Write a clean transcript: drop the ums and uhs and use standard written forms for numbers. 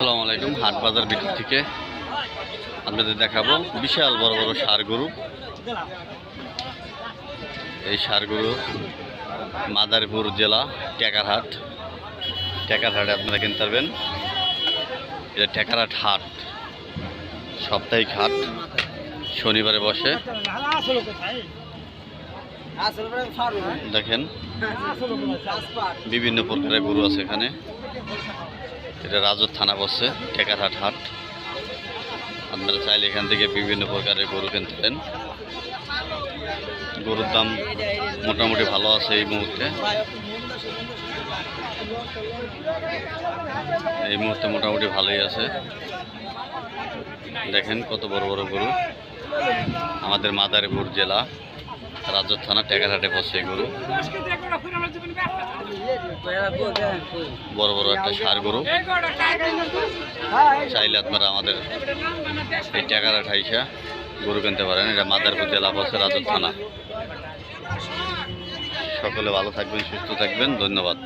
আসসালামু আলাইকুম। হাট বাজার ভিতর থেকে আপনাদের দেখাবো বিশাল বড় বড় ষাঁড় গরু। এই ষাঁড় গরু মাদারীপুর জেলা টেকারহাটে আপনারা কিনতে পারবেন। এটা টেকারহাট হাট, সাপ্তাহিক হাট, শনিবারে বসে। দেখেন বিভিন্ন প্রকারের গরু আছে এখানে। এটা রাজর থানা বসছে, টেকারহাট হাট। আপনারা চাইলে এখান থেকে বিভিন্ন প্রকারের গরু কিনতে পারেন। গরুর দাম মোটামুটি ভালো আছে এই মুহূর্তে। মোটামুটি ভালোই আছে। দেখেন কত বড় বড় গরু। আমাদের মাদারীপুর জেলা রাজর থানা টেকারহাটে বসে এই গরু। বড় বড় একটা ষাঁড় গরু। চাইলে আপনারা আমাদের এই টেকারহাট আইসা গরু কিনতে পারেন। এটা মাদারীপুর জেলা বসে রাজর থানা। সকলে ভালো থাকবেন, সুস্থ থাকবেন। ধন্যবাদ।